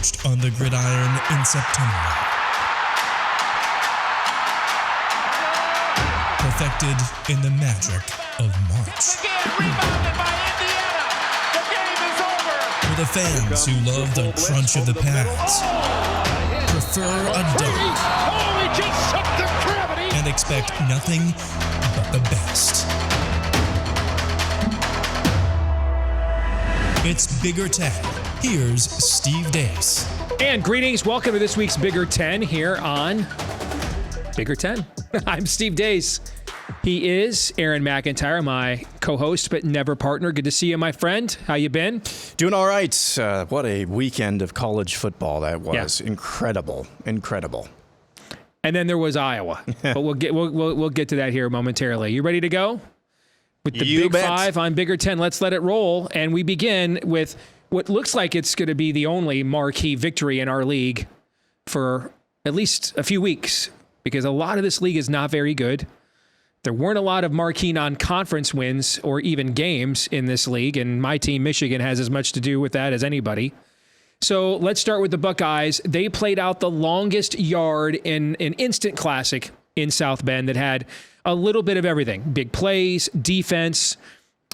forged on the gridiron in September. Perfected in the magic of March. Again, rebounded by Indiana. The game is over. For the fans who love the crunch of the pads, prefer a dunk, Oh, he just shook the gravity. and expect nothing but the best. It's Bigger Ten. Here's Steve Dace. And greetings. Welcome to this week's Bigger Ten here on Bigger Ten. I'm Steve Dace. He is Aaron McIntyre, my co-host but never partner. Good to see you, my friend. How you been? Doing all right. What a weekend of college football that was. Yeah. Incredible. And then there was Iowa. But we'll get to that here momentarily. You ready to go? With the You Big bet. Five on Bigger Ten, let's let it roll. And we begin with what looks like it's going to be the only marquee victory in our league for at least a few weeks, because a lot of this league is not very good. There weren't a lot of marquee non-conference wins or even games in this league, and my team, Michigan, has as much to do with that as anybody. So let's start with the Buckeyes. They played out the longest yard in an instant classic in South Bend that had a little bit of everything. Big plays, defense,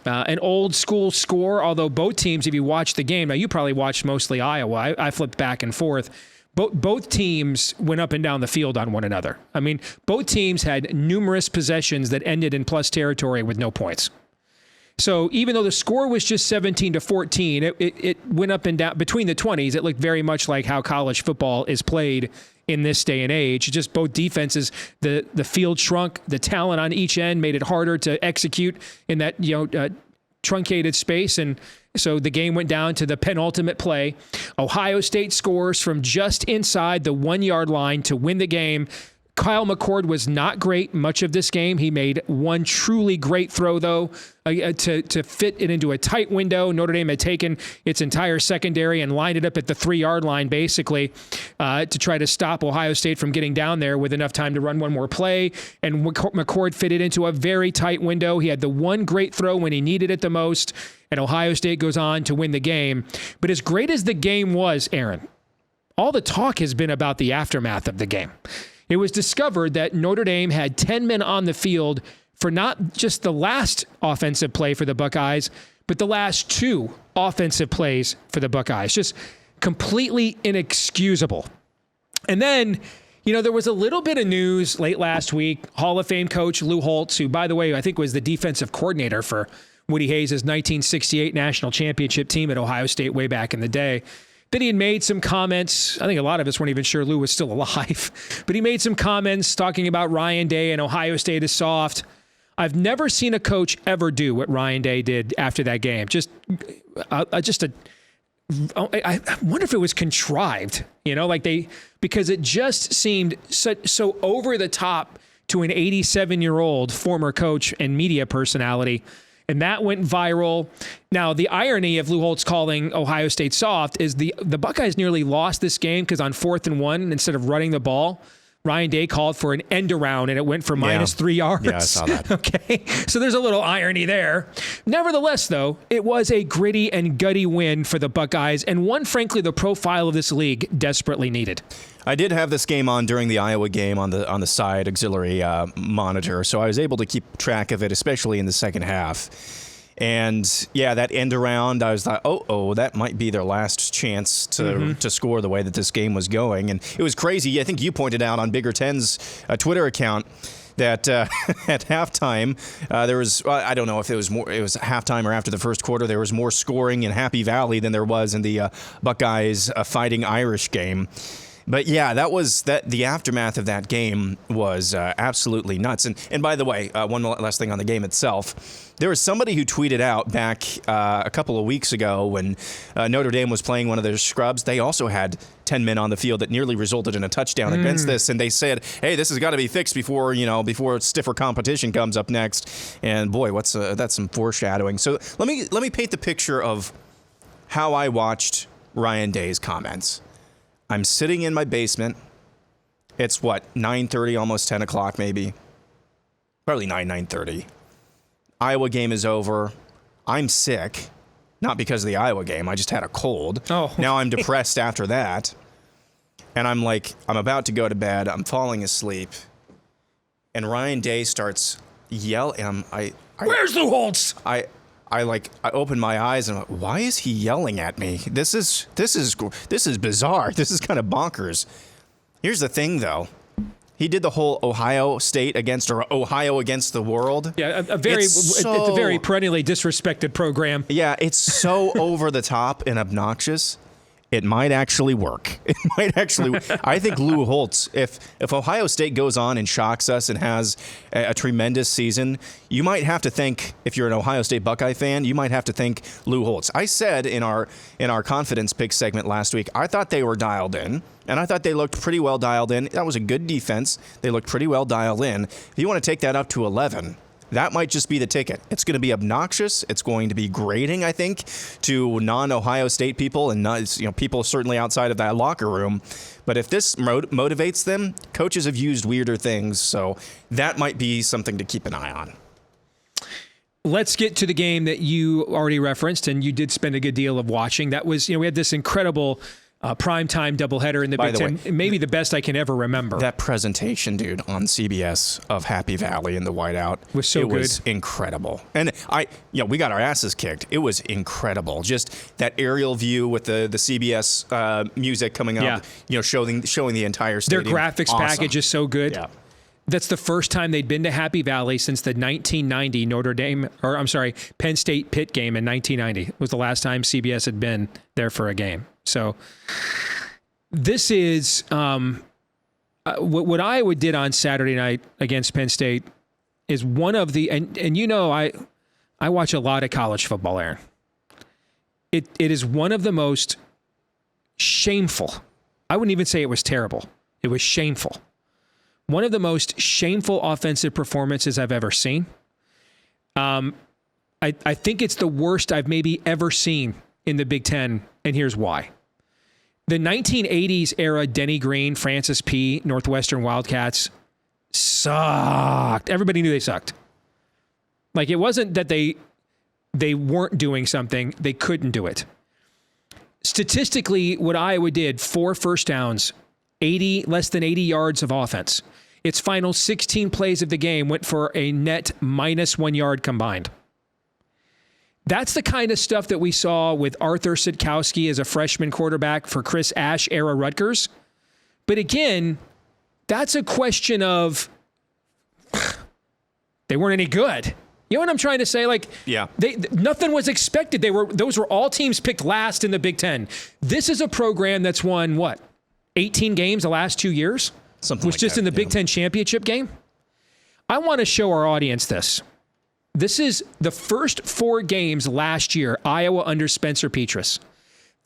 an old school score, although both teams, if you watch the game, now you probably watched mostly Iowa. I flipped back and forth. Both teams went up and down the field on one another. I mean, both teams had numerous possessions that ended in plus territory with no points. So even though the score was just 17-14, it went up and down between the 20s. It looked very much like how college football is played in this day and age. Just both defenses, the field shrunk, the talent on each end made it harder to execute in that truncated space, and so the game went down to the penultimate play. Ohio State scores from just inside the 1 yard line to win the game. Kyle McCord was not great much of this game. He made one truly great throw, though, to fit it into a tight window. Notre Dame had taken its entire secondary and lined it up at the 3 yard line, basically, to try to stop Ohio State from getting down there with enough time to run one more play. And McCord fit it into a very tight window. He had the one great throw when he needed it the most, and Ohio State goes on to win the game. But as great as the game was, Aaron, all the talk has been about the aftermath of the game. It was discovered that Notre Dame had 10 men on the field for not just the last offensive play for the Buckeyes, but the last 2 offensive plays for the Buckeyes. Just completely inexcusable. And then, there was a little bit of news late last week. Hall of Fame coach Lou Holtz, who, by the way, I think was the defensive coordinator for Woody Hayes' 1968 national championship team at Ohio State way back in the day, that he had made some comments. I think a lot of us weren't even sure Lou was still alive, but he made some comments talking about Ryan Day and Ohio State is soft. I've never seen a coach ever do what Ryan Day did after that game. I wonder if it was contrived, because it just seemed so over the top to an 87-year-old former coach and media personality. And that went viral. Now, the irony of Lou Holtz calling Ohio State soft is the Buckeyes nearly lost this game because on 4th and 1, instead of running the ball, Ryan Day called for an end around and it went for minus 3 yards. Yeah, I saw that. Okay, so there's a little irony there. Nevertheless, though, it was a gritty and gutty win for the Buckeyes, and one, frankly, the profile of this league desperately needed. I did have this game on during the Iowa game on the side auxiliary monitor, so I was able to keep track of it, especially in the second half. And yeah, that end around, I was like, that might be their last chance to score the way that this game was going. And it was crazy. I think you pointed out on Bigger Ten's Twitter account that at halftime there was, I don't know if it was halftime or after the first quarter, there was more scoring in Happy Valley than there was in the Buckeyes Fighting Irish game. But yeah, the aftermath of that game was absolutely nuts. And by the way, one last thing on the game itself. There was somebody who tweeted out back a couple of weeks ago when Notre Dame was playing one of their scrubs. They also had 10 men on the field that nearly resulted in a touchdown against this. And they said, hey, this has got to be fixed before stiffer competition comes up next. And boy, that's some foreshadowing. So let me paint the picture of how I watched Ryan Day's comments. I'm sitting in my basement. It's 9:30, almost 10 o'clock maybe. Probably 9:30. Iowa game is over. I'm sick. Not because of the Iowa game. I just had a cold. Oh. Now I'm depressed after that. And I'm about to go to bed. I'm falling asleep. And Ryan Day starts yelling. Where's Lou Holtz? I open my eyes and I'm like, why is he yelling at me? This is bizarre. This is kind of bonkers. Here's the thing, though. He did the whole Ohio State against the world. Yeah, it's a very perennially disrespected program. Yeah, it's so over the top and obnoxious. It might actually work. I think Lou Holtz, if Ohio State goes on and shocks us and has a tremendous season, you might have to think, if you're an Ohio State Buckeye fan, you might have to think Lou Holtz. I said in our confidence pick segment last week, I thought they were dialed in, and I thought they looked pretty well dialed in. That was a good defense. They looked pretty well dialed in. If you want to take that up to 11, that might just be the ticket. It's going to be obnoxious. It's going to be grating, I think, to non-Ohio State people and people certainly outside of that locker room. But if this motivates them, coaches have used weirder things, so that might be something to keep an eye on. Let's get to the game that you already referenced, and you did spend a good deal of watching. That was, we had this incredible primetime doubleheader in the Big Ten, maybe the best I can ever remember. That presentation, dude, on CBS of Happy Valley and the whiteout was so good. It was incredible. And we got our asses kicked. It was incredible. Just that aerial view with the CBS music coming up, showing the entire stadium. Their graphics package is so good. Yeah. That's the first time they'd been to Happy Valley since the 1990 Penn State Pitt game in 1990 was the last time CBS had been there for a game. So this is what Iowa did on Saturday night against Penn State is one of the, I watch a lot of college football, Aaron. It is one of the most shameful. I wouldn't even say it was terrible. It was shameful. One of the most shameful offensive performances I've ever seen. I think it's the worst I've maybe ever seen in the Big Ten, and here's why. The 1980s era Denny Green, Francis P., Northwestern Wildcats sucked. Everybody knew they sucked. Like, it wasn't that they weren't doing something, they couldn't do it. Statistically, what Iowa did, 4 first downs, less than 80 yards of offense. Its final 16 plays of the game went for a net -1 yard combined. That's the kind of stuff that we saw with Arthur Sitkowski as a freshman quarterback for Chris Ash era Rutgers. But again, that's a question of they weren't any good. You know what I'm trying to say? Nothing was expected. Those were all teams picked last in the Big Ten. This is a program that's won 18 games the last 2 years? Something was like just that, in the Big Ten championship game? I want to show our audience this. This is the first 4 games last year, Iowa under Spencer Petras.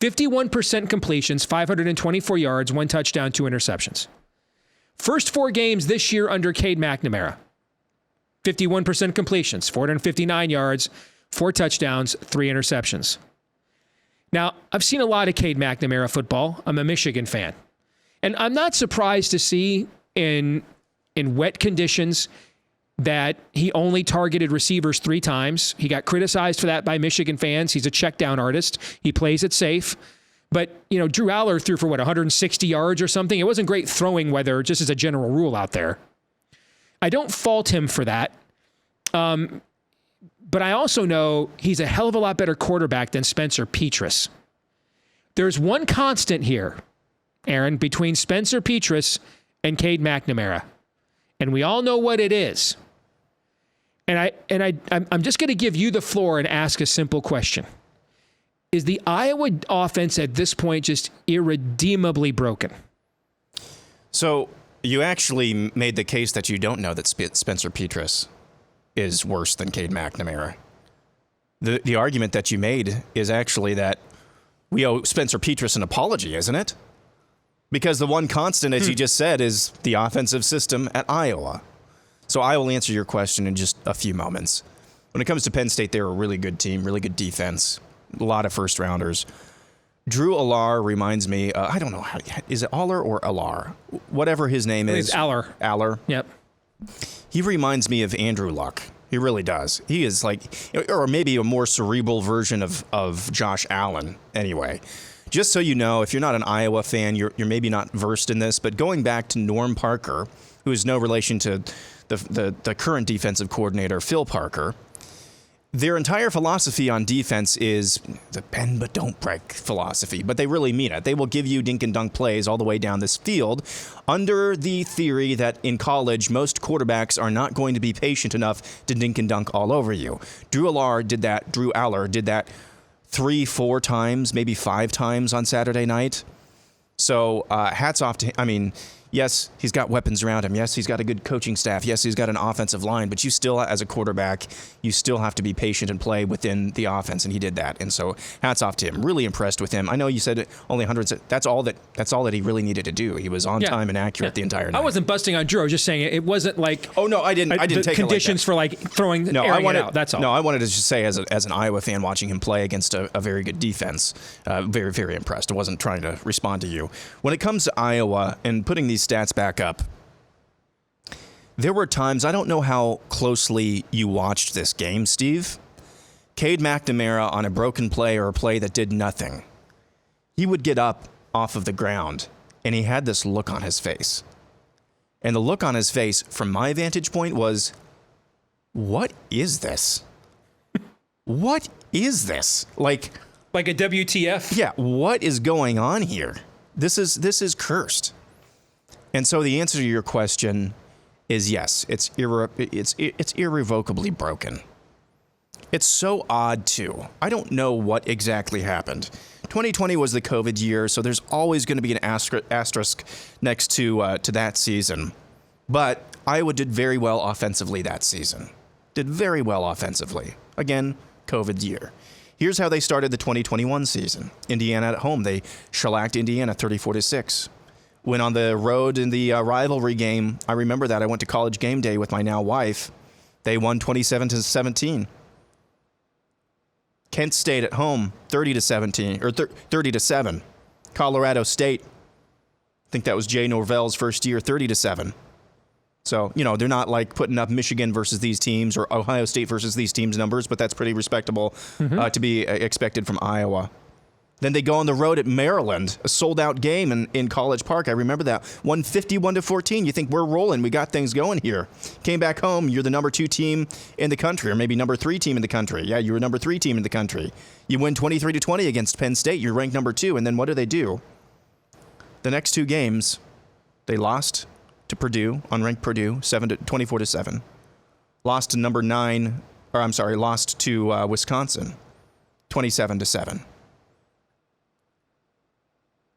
51% completions, 524 yards, 1 touchdown, 2 interceptions. First 4 games this year under Cade McNamara. 51% completions, 459 yards, 4 touchdowns, 3 interceptions. Now, I've seen a lot of Cade McNamara football. I'm a Michigan fan. And I'm not surprised to see in wet conditions that he only targeted receivers 3 times. He got criticized for that by Michigan fans. He's a check down artist. He plays it safe. But, Drew Aller threw for 160 yards or something. It wasn't great throwing weather, just as a general rule out there. I don't fault him for that. But I also know he's a hell of a lot better quarterback than Spencer Petras. There's one constant here, Aaron, between Spencer Petras and Cade McNamara. And we all know what it is. And I'm just going to give you the floor and ask a simple question. Is the Iowa offense at this point just irredeemably broken? So you actually made the case that you don't know that Spencer Petras is worse than Cade McNamara. The argument that you made is actually that we owe Spencer Petras an apology, isn't it? Because the one constant, as you just said, is the offensive system at Iowa. So I will answer your question in just a few moments. When it comes to Penn State, they're a really good team, really good defense, a lot of first-rounders. Drew Aller reminds me, I don't know, is it Aller or Allar? Whatever his name is. It's Aller. Aller. Yep. He reminds me of Andrew Luck. He really does. He is like, or maybe a more cerebral version of Josh Allen anyway. Just so you know, if you're not an Iowa fan, you're maybe not versed in this, but going back to Norm Parker, who is no relation to the current defensive coordinator, Phil Parker, their entire philosophy on defense is the bend but don't break philosophy, but they really mean it. They will give you dink and dunk plays all the way down this field under the theory that in college, most quarterbacks are not going to be patient enough to dink and dunk all over you. Drew Aller did that 3-4 times, maybe 5 times on Saturday night. So hats off to him. I mean, yes, he's got weapons around him. Yes, he's got a good coaching staff. Yes, he's got an offensive line. But you still, as a quarterback, you still have to be patient and play within the offense, and he did that. And so hats off to him. Really impressed with him. I know you said only hundreds. That's all that he really needed to do. He was on time and accurate the entire night. I wasn't busting on Drew. I was just saying it wasn't like. Oh no, I didn't take conditions it like for like throwing. No, I wanted it out. That's all. No, I wanted to just say as an Iowa fan watching him play against a very good defense, very very impressed. I wasn't trying to respond to you. When it comes to Iowa and putting these stats back up. There were times, I don't know how closely you watched this game, Steve. Cade McNamara on a broken play or a play that did nothing. He would get up off of the ground, and he had this look on his face. And the look on his face, from my vantage point, was, what is this? What is this? Like a WTF? Yeah, what is going on here? This is cursed. And so the answer to your question is yes, it's irrevocably broken. It's so odd, too. I don't know what exactly happened. 2020 was the COVID year, so there's always going to be an asterisk next to that season. But Iowa did very well offensively that season. Did very well offensively. Again, COVID year. Here's how they started the 2021 season. Indiana at home, they shellacked Indiana 34-6. Went on the road in the rivalry game. I remember that. I went to college game day with my now wife. They won 27-17. Kent State at home, 30-17 or 30-7. Colorado State, I think that was Jay Norvell's first year, 30-7. So, they're not like putting up Michigan versus these teams or Ohio State versus these teams numbers, but that's pretty respectable to be expected from Iowa. Then they go on the road at Maryland, a sold-out game in College Park. I remember that. 151-14. You think we're rolling. We got things going here. Came back home. You're the number 2 team in the country, or maybe number 3 team in the country. Yeah, you were number 3 team in the country. You win 23-20 against Penn State. You're ranked number 2. And then what do? The next 2 games, they lost to Purdue, unranked Purdue, 24-7. Lost to lost to Wisconsin, 27-7.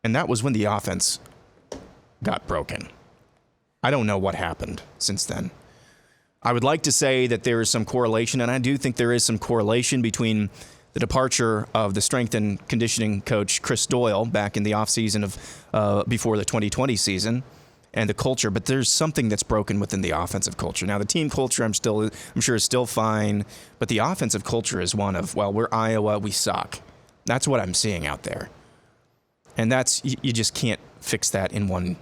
And that was when the offense got broken. I don't know what happened since then. I would like to say that there is some correlation, and I do think there is some correlation between the departure of the strength and conditioning coach Chris Doyle back in the offseason of before the 2020 season and the culture, but there's something that's broken within the offensive culture. Now, the team culture, I'm sure is still fine, but the offensive culture is one of, well, we're Iowa, we suck. That's what I'm seeing out there. And you just can't fix that in one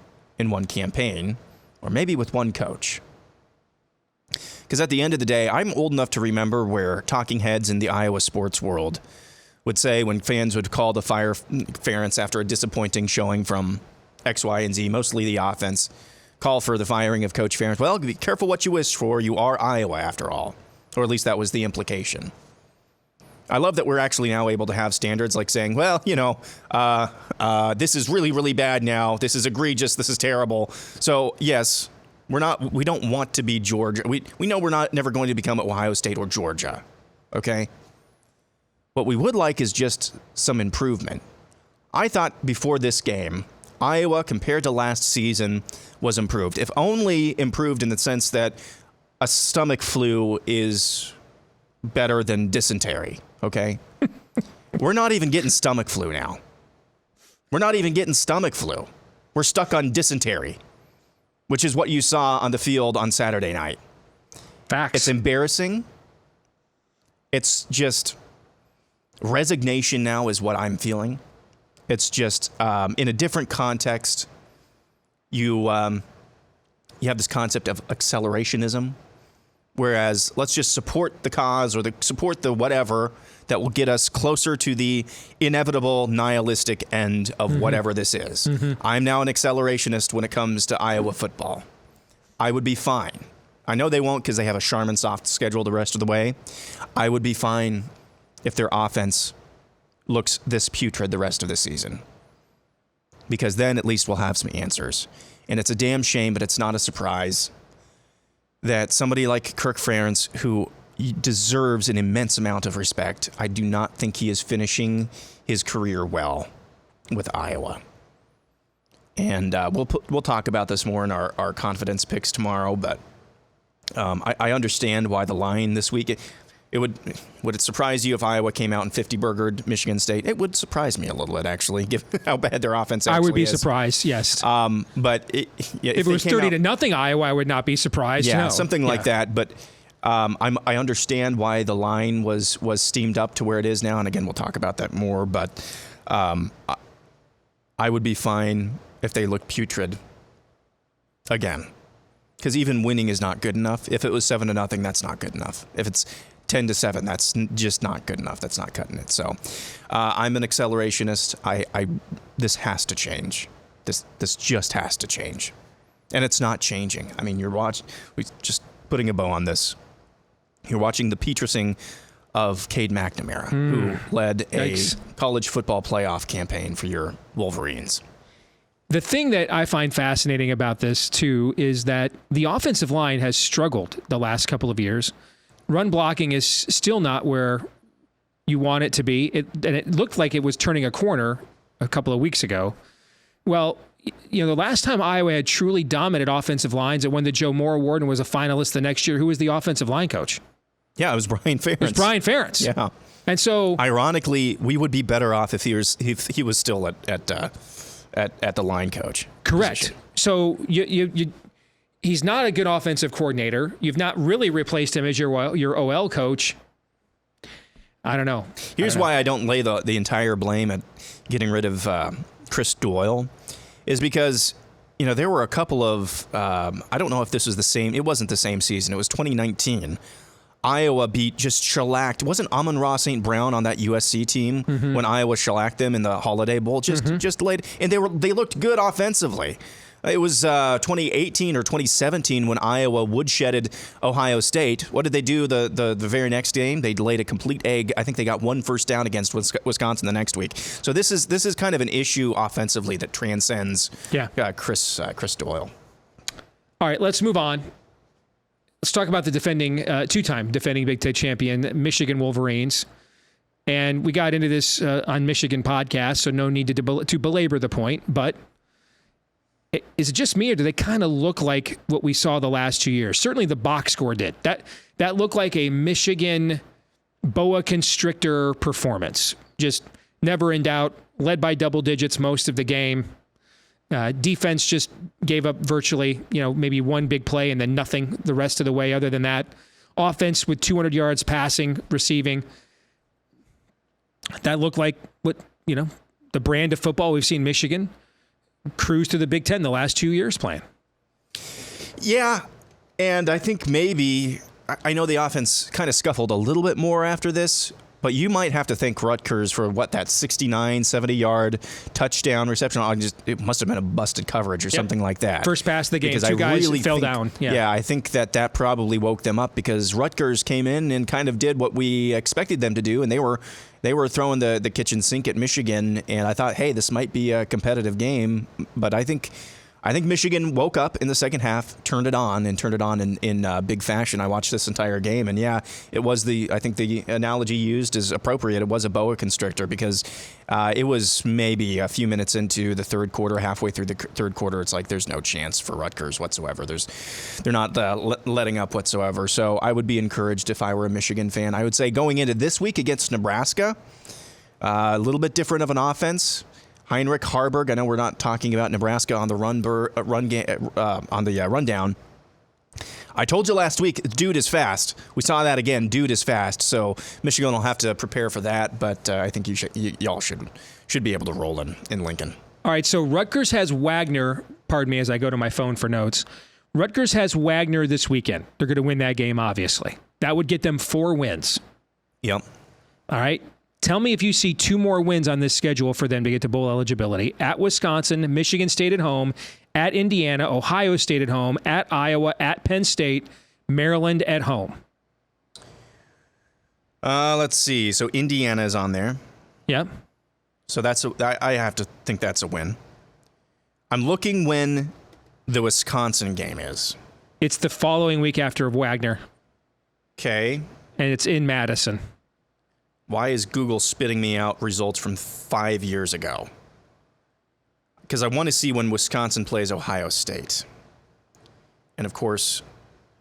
campaign, or maybe with one coach. Because at the end of the day, I'm old enough to remember where talking heads in the Iowa sports world would say when fans would call the Fire Ferentz after a disappointing showing from X, Y, and Z, mostly the offense, call for the firing of Coach Ferentz. Well, be careful what you wish for. You are Iowa after all. Or at least that was the implication. I love that we're actually now able to have standards like saying, well, this is really, really bad now. This is egregious. This is terrible. So, yes, we don't want to be Georgia. We know we're never going to become Ohio State or Georgia. Okay? What we would like is just some improvement. I thought before this game, Iowa, compared to last season, was improved. If only improved in the sense that a stomach flu is better than dysentery. Okay? We're not even getting stomach flu now. We're not even getting stomach flu. We're stuck on dysentery, which is what you saw on the field on Saturday night. Facts. It's embarrassing. It's just resignation now is what I'm feeling. It's just in a different context. You have this concept of accelerationism. Whereas let's just support the cause or support the whatever that will get us closer to the inevitable nihilistic end of whatever this is. I'm now an accelerationist when it comes to Iowa football. I would be fine. I know they won't because they have a Charmin soft schedule the rest of the way. I would be fine if their offense looks this putrid the rest of the season. Because then at least we'll have some answers. And it's a damn shame, but it's not a surprise that somebody like Kirk Ferentz, who deserves an immense amount of respect, I do not think he is finishing his career well with Iowa. And we'll talk about this more in our confidence picks tomorrow, but I understand why the line this week. Would it surprise you if Iowa came out and 50-burgered Michigan State? It would surprise me a little bit, actually, given how bad their offense actually is. I would be surprised, yes. But if it was 30-0 Iowa, I would not be surprised. Yeah, no. something like that. But I understand why the line was steamed up to where it is now, and again, we'll talk about that more. But I would be fine if they look putrid again, because even winning is not good enough. If it was 7-0, that's not good enough. If it's 10-7, that's just not good enough. That's not cutting it. So I'm an accelerationist. This has to change. This just has to change, and it's not changing. I mean, we just putting a bow on this. You're watching the Petrusing of Cade McNamara, who led a college football playoff campaign for your Wolverines. The thing that I find fascinating about this, too, is that the offensive line has struggled the last couple of years. Run blocking is still not where you want it to be. And it looked like it was turning a corner a couple of weeks ago. Well, the last time Iowa had truly dominant offensive lines, it won the Joe Moore Award and was a finalist the next year. Who was the offensive line coach? Yeah, it was Brian Ferentz. It was Brian Ferentz. Yeah. And so, ironically, we would be better off if he was still at the line coach. Correct. Position. So he's not a good offensive coordinator. You've not really replaced him as your OL coach. I don't know. Here's why I don't lay the entire blame at getting rid of Chris Doyle, is because there were a couple of I don't know if this was the same. It wasn't the same season. It was 2019. Iowa just shellacked. Wasn't Amon-Ra St. Brown on that USC team when Iowa shellacked them in the Holiday Bowl? Just laid, and they looked good offensively. It was 2018 or 2017 when Iowa woodshedded Ohio State. What did they do the very next game? They laid a complete egg. I think they got one first down against Wisconsin the next week. So this is kind of an issue offensively that transcends Chris Doyle. All right, let's move on. Let's talk about the two-time defending Big Ten champion, Michigan Wolverines. And we got into this on Michigan podcast, so no need to belabor the point. But is it just me, or do they kind of look like what we saw the last 2 years? Certainly the box score did. That looked like a Michigan boa constrictor performance. Just never in doubt, led by double digits most of the game. Defense just gave up virtually, maybe one big play and then nothing the rest of the way other than that. Offense with 200 yards passing, receiving. That looked like what, the brand of football we've seen Michigan cruise to the Big Ten the last 2 years playing. Yeah, and I think maybe, I know the offense kind of scuffled a little bit more after this, but you might have to thank Rutgers for that 69, 70-yard touchdown reception. It must have been a busted coverage or something like that. First pass of the game, because two guys fell down. Yeah, I think that probably woke them up because Rutgers came in and kind of did what we expected them to do, and they were throwing the kitchen sink at Michigan, and I thought, hey, this might be a competitive game, but I think Michigan woke up in the second half, turned it on in big fashion. I watched this entire game, and it was I think the analogy used is appropriate. It was a boa constrictor because it was maybe a few minutes into the third quarter, halfway through the third quarter. It's like there's no chance for Rutgers whatsoever. They're not letting up whatsoever. So I would be encouraged if I were a Michigan fan. I would say going into this week against Nebraska, a little bit different of an offense. Heinrich, Harburg. I know we're not talking about Nebraska on the rundown. I told you last week, dude is fast. We saw that again. Dude is fast. So Michigan will have to prepare for that. But I think y'all should be able to roll in Lincoln. All right. So Rutgers has Wagner. Pardon me as I go to my phone for notes. Rutgers has Wagner this weekend. They're going to win that game, obviously. That would get them 4 wins. Yep. All right. Tell me if you see 2 more wins on this schedule for them to get to bowl eligibility. At Wisconsin, Michigan State at home, at Indiana, Ohio State at home, at Iowa, at Penn State, Maryland at home. Let's see. So Indiana is on there. Yep. So I have to think that's a win. I'm looking when the Wisconsin game is. It's the following week after Wagner. Okay. And it's in Madison. Why is Google spitting me out results from 5 years ago? Because I want to see when Wisconsin plays Ohio State. And of course,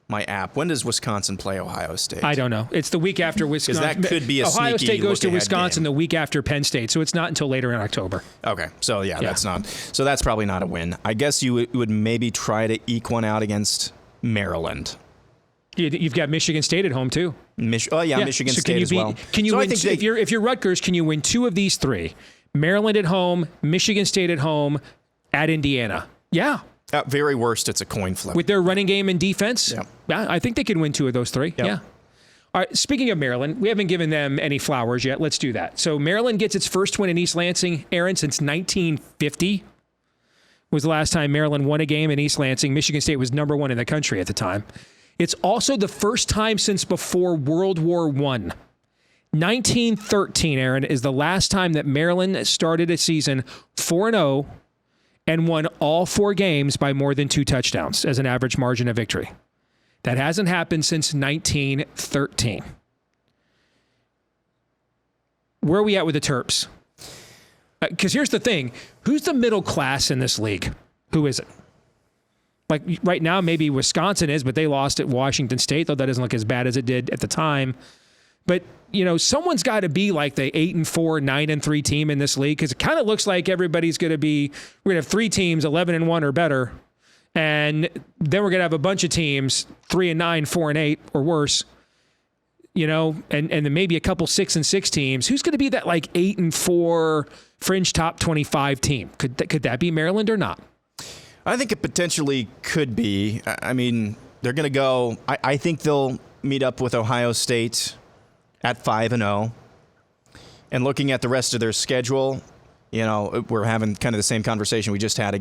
my app. When does Wisconsin play Ohio State? I don't know. It's the week after Wisconsin. Because that could be a Ohio sneaky State goes to Wisconsin game. the week after Penn State, so it's not until later in October. Okay, so that's not. So that's probably not a win. I guess you would maybe try to eke one out against Maryland. You've got Michigan State at home too. Michigan State as well. Can you win? If you're Rutgers, can you win 2 of these 3? Maryland at home, Michigan State at home, at Indiana. Yeah. At very worst, it's a coin flip. With their running game and defense, yeah, I think they can win 2 of those 3. Yep. Yeah. All right. Speaking of Maryland, we haven't given them any flowers yet. Let's do that. So Maryland gets its first win in East Lansing, Aaron, since 1950. Was the last time Maryland won a game in East Lansing. Michigan State was number 1 in the country at the time. It's also the first time since before World War I. 1913, Aaron, is the last time that Maryland started a season 4-0 and won all 4 games by more than 2 touchdowns as an average margin of victory. That hasn't happened since 1913. Where are we at with the Terps? Because here's the thing. Who's the middle class in this league? Who is it? Like right now, maybe Wisconsin is, but they lost at Washington State, though that doesn't look as bad as it did at the time. But, someone's got to be like the 8-4, 9-3 team in this league, because it kind of looks like everybody's going to be, we're going to have 3 teams, 11-1 or better. And then we're going to have a bunch of teams, 3-9, 4-8 or worse, and then maybe a couple 6-6 teams. Who's going to be that like 8-4 fringe top 25 team? Could that be Maryland or not? I think it potentially could be. I mean, they're going to go. I think they'll meet up with Ohio State at 5-0. And looking at the rest of their schedule, we're having kind of the same conversation we just had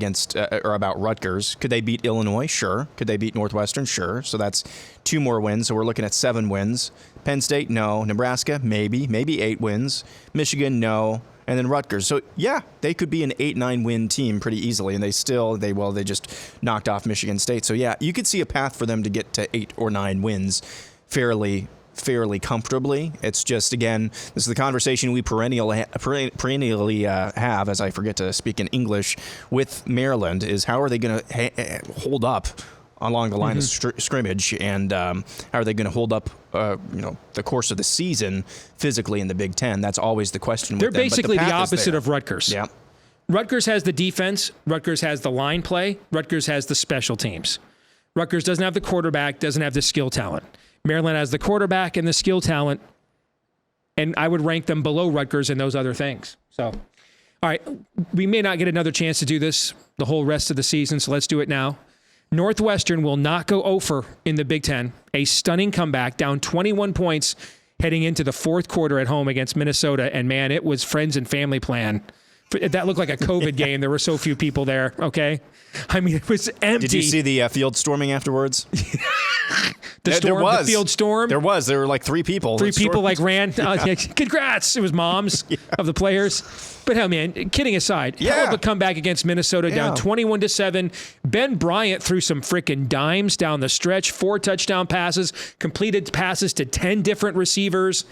about Rutgers. Could they beat Illinois? Sure. Could they beat Northwestern? Sure. So that's 2 more wins. So we're looking at 7 wins. Penn State, no. Nebraska, maybe 8 wins. Michigan, no. And then Rutgers. So, yeah, they could be an 8-9 win team pretty easily. And they just knocked off Michigan State. So, yeah, you could see a path for them to get to 8 or 9 wins fairly comfortably. It's just, again, this is the conversation we perennially have, as I forget to speak in English, with Maryland, is how are they going to hold up along the line of scrimmage, and how are they going to hold up the course of the season physically in the Big Ten? That's always the question with They're them. basically the opposite of Rutgers. Yeah. Rutgers has the defense. Rutgers has the line play. Rutgers has the special teams. Rutgers doesn't have the quarterback, doesn't have the skill talent. Maryland has the quarterback and the skill talent, and I would rank them below Rutgers in those other things. So, all right, we may not get another chance to do this the whole rest of the season, so let's do it now. Northwestern will not go over in the Big Ten. A stunning comeback, down 21 points heading into the 4th quarter at home against Minnesota, and man, it was friends and family plan. That looked like a COVID game. There were so few people there, okay? I mean, it was empty. Did you see the field storming afterwards? There was. The field storm? There was. There were like 3 people. 3 people ran. Congrats. It was moms of the players. But hell, man, kidding aside, hell of a comeback against Minnesota, down 21-7. Ben Bryant threw some freaking dimes down the stretch, 4 touchdown passes, completed passes to 10 different receivers.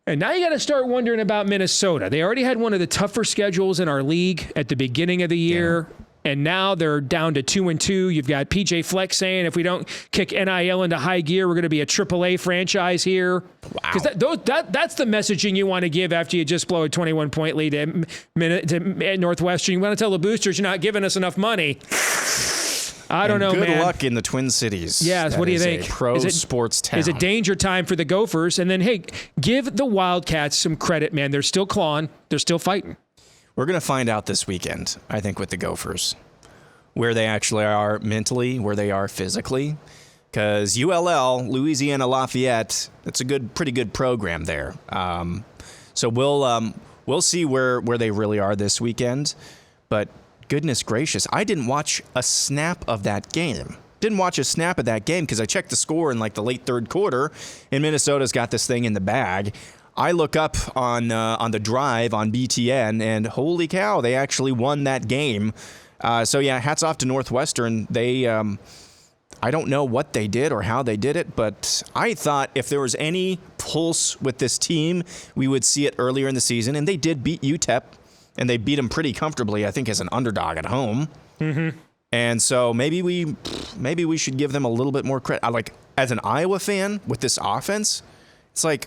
And now you got to start wondering about Minnesota. They already had one of the tougher schedules in our league at the beginning of the year. Yeah. And now they're down to 2-2. You've got PJ Fleck saying if we don't kick NIL into high gear, we're going to be a AAA franchise here. Because that's the messaging you want to give after you just blow a 21-point lead at Northwestern. You want to tell the boosters you're not giving us enough money. I don't know, good man. Good luck in the Twin Cities. Yes, what do you think? Sports town. Is it danger time for the Gophers? And then, hey, give the Wildcats some credit, man. They're still clawing. They're still fighting. We're going to find out this weekend, I think, with the Gophers. where they actually are mentally, where they are physically. Because ULL, Louisiana Lafayette, it's a pretty good program there. So we'll see where they really are this weekend. But goodness gracious, I didn't watch a snap of that game. Because I checked the score in like the late third quarter, and Minnesota's got this thing in the bag. I look up on the drive on BTN, and holy cow, they actually won that game. So yeah, hats off to Northwestern. They, I don't know what they did or how they did it, but I thought if there was any pulse with this team, we would see it earlier in the season, and they did beat UTEP, and they beat them pretty comfortably, I think, as an underdog at home. Mm-hmm. And so maybe we should give them a little bit more credit. Like, as an Iowa fan with this offense, it's like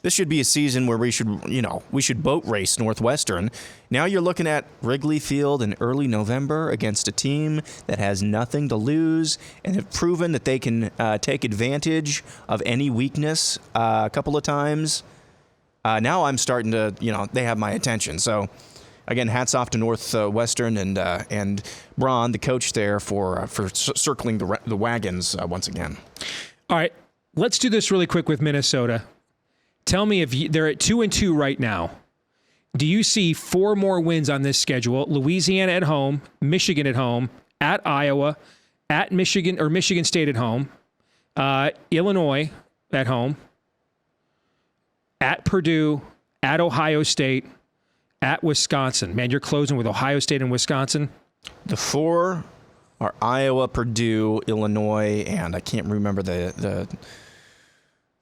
this should be a season where we should boat race Northwestern. Now you're looking at Wrigley Field in early November against a team that has nothing to lose and have proven that they can take advantage of any weakness a couple of times. Now I'm starting to, they have my attention. So, again, hats off to Northwestern and Braun, the coach there, for circling the wagons once again. All right, let's do this really quick with Minnesota. Tell me if they're at 2-2 right now. Do you see 4 more wins on this schedule? Louisiana at home, Michigan at home, at Iowa, at Michigan or Michigan State at home, Illinois at home, at Purdue, at Ohio State, at Wisconsin. Man, you're closing with Ohio State and Wisconsin. The 4 are Iowa, Purdue, Illinois, and I can't remember the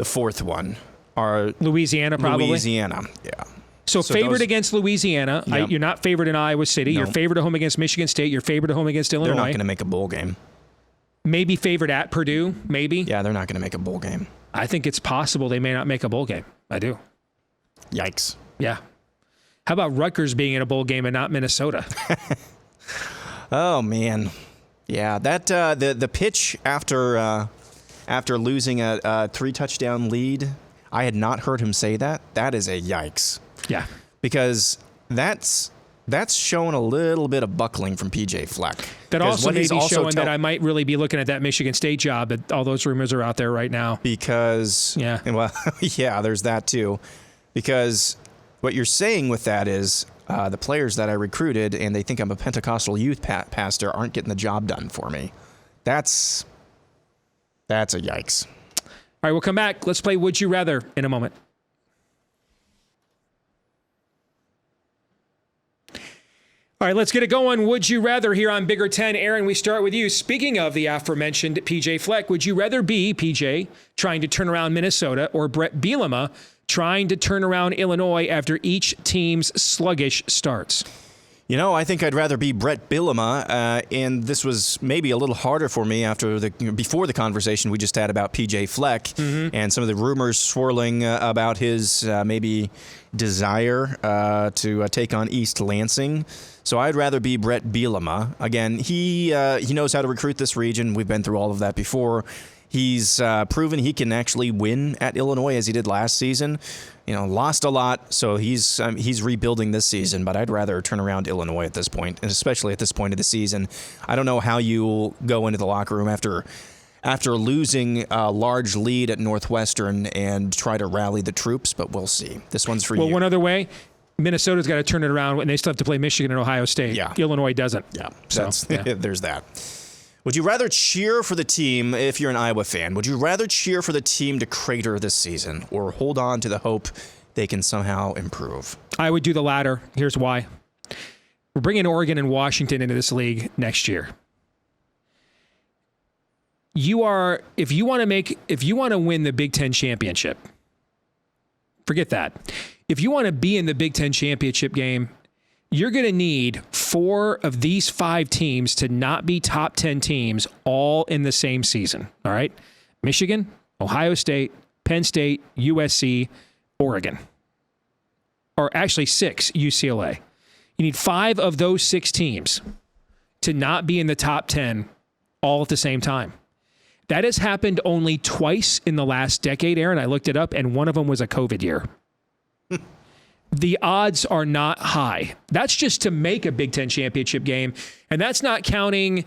fourth one. Are Louisiana, probably? Louisiana, yeah. So favored against Louisiana. Yep. You're not favored in Iowa City. No. You're favored at home against Michigan State. You're favored at home against Illinois. They're not going to make a bowl game. Maybe favored at Purdue, maybe. Yeah, they're not going to make a bowl game. I think it's possible they may not make a bowl game. I do. Yikes. Yeah. How about Rutgers being in a bowl game and not Minnesota? Oh, man. Yeah, that the pitch after losing a 3-touchdown lead, I had not heard him say that. That is a yikes. Yeah. Because that's showing a little bit of buckling from PJ Fleck. That also may be showing that I might really be looking at that Michigan State job, that all those rumors are out there right now. Because, yeah, well, yeah, there's that too. Because what you're saying with that is the players that I recruited and they think I'm a Pentecostal youth pastor aren't getting the job done for me. That's a yikes. All right, we'll come back. Let's play Would You Rather in a moment. All right, let's get it going. Would you rather here on Bigger 10? Aaron, we start with you. Speaking of the aforementioned PJ Fleck, would you rather be PJ trying to turn around Minnesota or Brett Bielema trying to turn around Illinois after each team's sluggish starts? I think I'd rather be Brett Bielema, and this was maybe a little harder for me before the conversation we just had about PJ Fleck and some of the rumors swirling about his maybe desire to take on East Lansing. So I'd rather be Brett Bielema. Again, he knows how to recruit this region. We've been through all of that before. He's proven he can actually win at Illinois as he did last season. Lost a lot, so he's rebuilding this season. But I'd rather turn around Illinois at this point, and especially at this point of the season. I don't know how you'll go into the locker room after losing a large lead at Northwestern and try to rally the troops, but we'll see. This one's for you. Well, one other way, Minnesota's got to turn it around, and they still have to play Michigan and Ohio State. Yeah. Illinois doesn't. Yeah, so, there's that. Would you rather cheer for the team, if you're an Iowa fan, would you rather cheer for the team to crater this season or hold on to the hope they can somehow improve? I would do the latter. Here's why. We're bringing Oregon and Washington into this league next year. If you want to win the Big Ten championship, forget that. If you want to be in the Big Ten championship game, you're going to need 4 of these 5 teams to not be top 10 teams all in the same season. All right? Michigan, Ohio State, Penn State, USC, Oregon. Or actually 6, UCLA. You need 5 of those 6 teams to not be in the top 10 all at the same time. That has happened only twice in the last decade, Aaron. I looked it up, and one of them was a COVID year. the odds are not high. That's just to make a Big Ten championship game, and that's not counting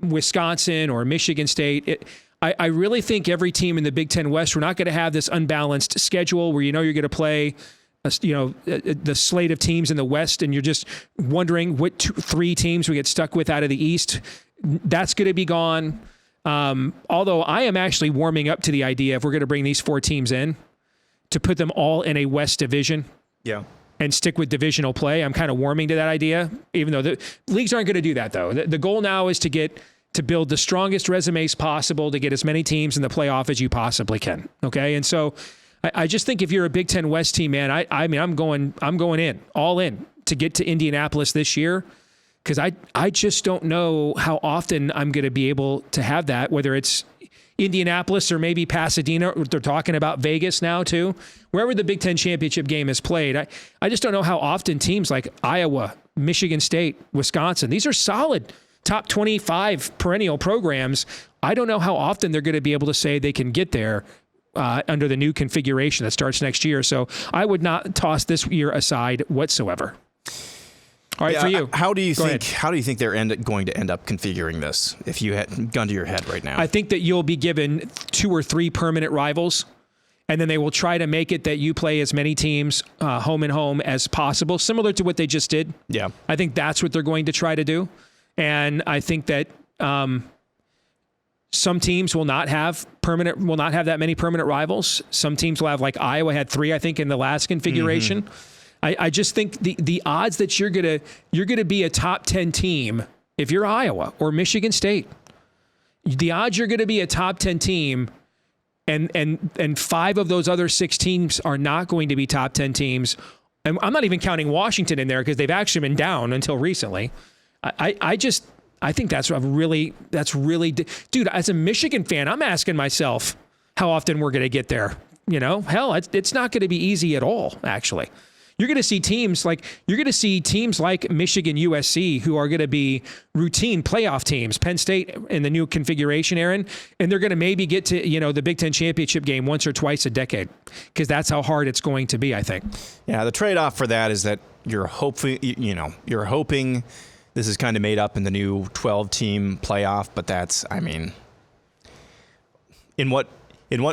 Wisconsin or Michigan State. I really think every team in the Big Ten West, we're not going to have this unbalanced schedule where you're going to play the slate of teams in the West, and you're just wondering what 3 teams we get stuck with out of the East. That's going to be gone. Although I am actually warming up to the idea, if we're going to bring these 4 teams in, to put them all in a West division. Yeah. And stick with divisional play. I'm kind of warming to that idea, even though the leagues aren't going to do that, though. The goal now is to build the strongest resumes possible to get as many teams in the playoff as you possibly can. Okay. And so I just think if you're a Big Ten West team, man, I mean, I'm going in, all in to get to Indianapolis this year, because I just don't know how often I'm going to be able to have that, whether it's Indianapolis or maybe Pasadena. They're talking about Vegas now too. Wherever the Big Ten championship game is played, I just don't know how often teams like Iowa, Michigan State, Wisconsin, these are solid top 25 perennial programs. I don't know how often they're going to be able to say they can get there under the new configuration that starts next year. So I would not toss this year aside whatsoever. All right, for you. How do you think they're going to end up configuring this? If you had gun to your head right now, I think that you'll be given 2 or 3 permanent rivals, and then they will try to make it that you play as many teams home and home as possible, similar to what they just did. Yeah, I think that's what they're going to try to do, and I think that some teams will not have that many permanent rivals. Some teams will have, like Iowa had 3, I think, in the last configuration. Mm-hmm. I just think the odds that you're gonna be a top 10 team if you're Iowa or Michigan State, the odds you're gonna be a top 10 team, and 5 of those other 6 teams are not going to be top 10 teams. And I'm not even counting Washington in there because they've actually been down until recently. I think that's really, dude. As a Michigan fan, I'm asking myself how often we're gonna get there. Hell, it's not going to be easy at all. Actually. You're going to see teams like Michigan, USC, who are going to be routine playoff teams. Penn State in the new configuration, Aaron, and they're going to maybe get to the Big Ten championship game once or twice a decade, because that's how hard it's going to be, I think. Yeah, the trade-off for that is that you're hoping this is kind of made up in the new 12-team playoff, but that's, I mean, in what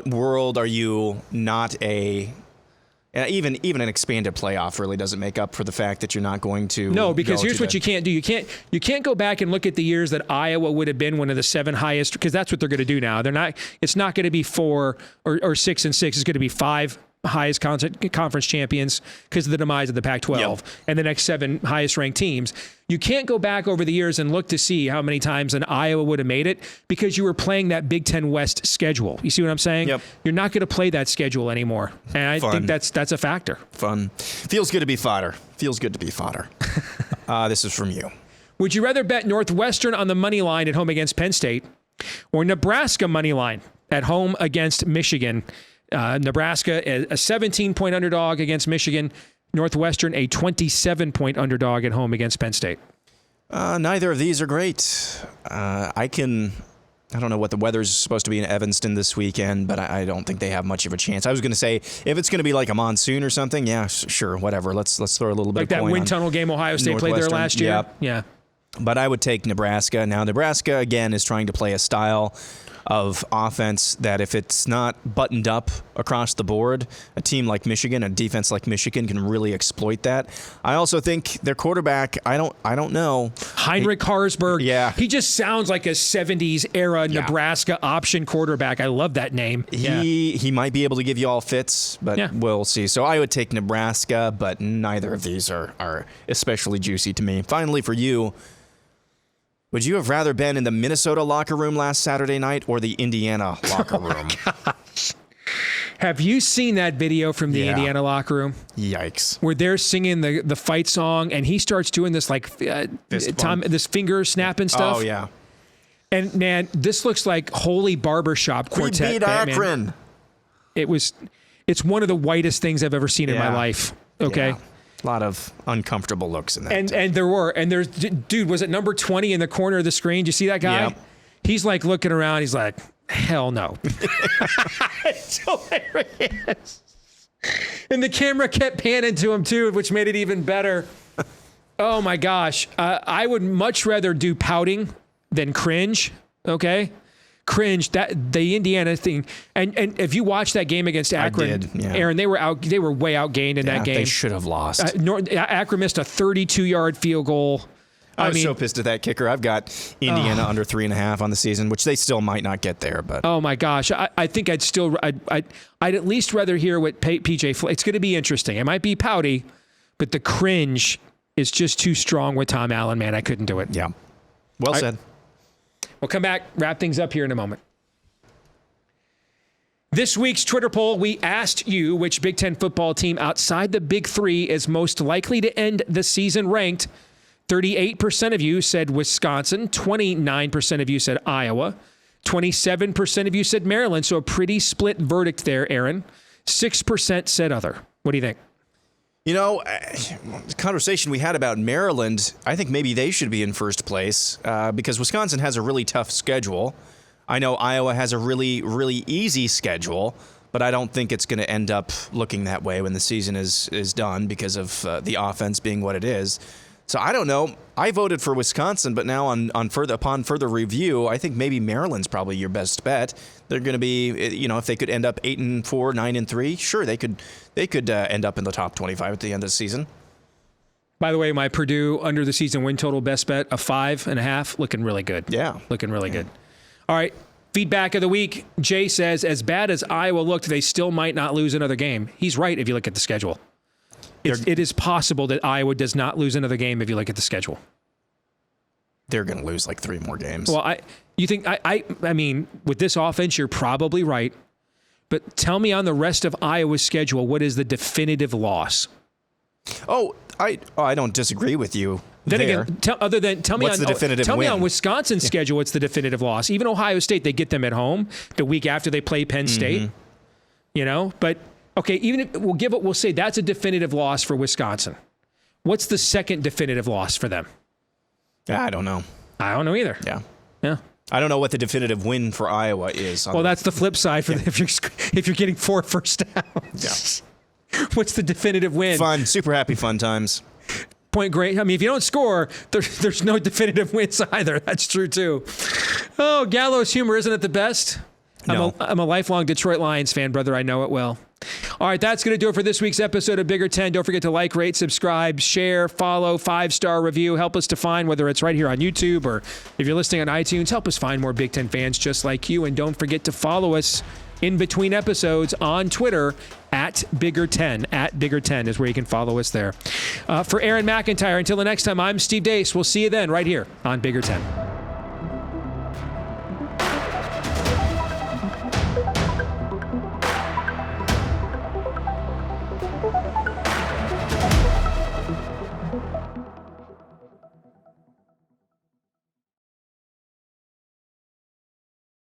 world are you not a? Even an expanded playoff really doesn't make up for the fact that you're not going to. No, because here's what you can't do. You can't go back and look at the years that Iowa would have been one of the 7 highest, because that's what they're going to do now. It's not going to be 4 or 6 and 6. It's going to be 5 highest conference champions because of the demise of the Pac-12, and the next 7 highest ranked teams. You can't go back over the years and look to see how many times an Iowa would have made it, because you were playing that Big Ten West schedule. You see what I'm saying? Yep. You're not going to play that schedule anymore. And I think that's a factor. Fun. Feels good to be fodder. This is from you. Would you rather bet Northwestern on the money line at home against Penn State, or Nebraska money line at home against Michigan? Nebraska, a 17-point underdog against Michigan. Northwestern, a 27-point underdog at home against Penn State. Neither of these are great. I don't know what the weather's supposed to be in Evanston this weekend, but I don't think they have much of a chance. I was going to say, if it's going to be like a monsoon or something, yeah, sure, whatever. Let's throw a little bit like of that coin wind tunnel game Ohio State played there last year. Yeah. But I would take Nebraska. Now, Nebraska, again, is trying to play a style of offense that if it's not buttoned up across the board, a team like Michigan, a defense like Michigan can really exploit that. I also think their quarterback, I don't know. Heinrich Harsberg. Yeah. He just sounds like a 70s era Nebraska option quarterback. I love that name. He might be able to give you all fits, but we'll see. So I would take Nebraska, but neither of these are especially juicy to me. Finally, for you, would you have rather been in the Minnesota locker room last Saturday night or the Indiana locker room? Gosh. Have you seen that video from the Indiana locker room? Yikes. Where they're singing the fight song, and he starts doing this this finger snapping stuff. Oh, yeah. And, man, this looks like Holy Barbershop Quartet. We beat Akron. It's one of the whitest things I've ever seen in my life. Okay. Yeah. A lot of uncomfortable looks in that. And there's, dude, was it number 20 in the corner of the screen? Do you see that guy? Yep. He's like looking around. He's like, hell no. It's hilarious. And the camera kept panning to him too, which made it even better. Oh my gosh. I would much rather do pouting than cringe. Okay. Cringe, that the Indiana thing. And if you watch that game against Akron, I did, yeah. Aaron, they were way outgained in that game. They should have lost. Akron missed a 32-yard field goal. I was so pissed at that kicker. I've got Indiana under 3.5 on the season, which they still might not get there. But oh my gosh, I think I'd at least rather hear what PJ. It's going to be interesting. It might be pouty, but the cringe is just too strong with Tom Allen. Man, I couldn't do it. Yeah, well said. We'll come back, wrap things up here in a moment. This week's Twitter poll, we asked you which Big Ten football team outside the Big Three is most likely to end the season ranked. 38% of you said Wisconsin, 29% of you said Iowa, 27% of you said Maryland, so a pretty split verdict there, Aaron. 6% said other. What do you think? You know, the conversation we had about Maryland, I think maybe they should be in first place because Wisconsin has a really tough schedule. I know Iowa has a really, really easy schedule, but I don't think it's going to end up looking that way when the season is done because of the offense being what it is. So I don't know. I voted for Wisconsin, but now upon further review, I think maybe Maryland's probably your best bet. They're going to be, if they could end up 8-4, 9-3, sure, they could end up in the top 25 at the end of the season. By the way, my Purdue under the season win total best bet of 5.5, looking really good. Yeah, looking really good. All right. Feedback of the week. Jay says, as bad as Iowa looked, they still might not lose another game. He's right if you look at the schedule. It is possible that Iowa does not lose another game if you look at the schedule. They're going to lose like 3 more games. Well, I mean, with this offense, you're probably right. But tell me on the rest of Iowa's schedule, what is the definitive loss? Oh, I don't disagree with you. Then there. again, tell me on Wisconsin's schedule, what's the definitive loss? Even Ohio State, they get them at home the week after they play Penn State. But okay, even if we'll say that's a definitive loss for Wisconsin. What's the second definitive loss for them? I don't know. I don't know either. Yeah. I don't know what the definitive win for Iowa is. Well, that's the flip side for if you're getting 4 first downs. Yeah. What's the definitive win? Fun, super happy fun times. Point great. I mean, if you don't score, there's no definitive wins either. That's true too. Oh, Gallows humor, isn't it the best? No. I'm a lifelong Detroit Lions fan, brother. I know it well. All right, that's going to do it for this week's episode of Bigger 10. Don't forget to like, rate, subscribe, share, follow, 5-star review. Help us to find, whether it's right here on YouTube or if you're listening on iTunes, help us find more Big Ten fans just like you. And don't forget to follow us in between episodes on Twitter at Bigger10. At Bigger10 is where you can follow us there. For Aaron McIntyre, until the next time, I'm Steve Deace. We'll see you then right here on Bigger 10.